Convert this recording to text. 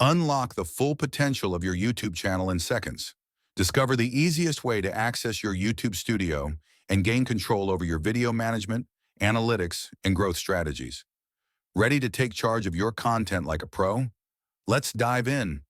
Unlock the full potential of your YouTube channel in seconds. Discover the easiest way to access your YouTube studio and gain control over your video management, analytics, and growth strategies. Ready to take charge of your content like a pro? Let's dive in.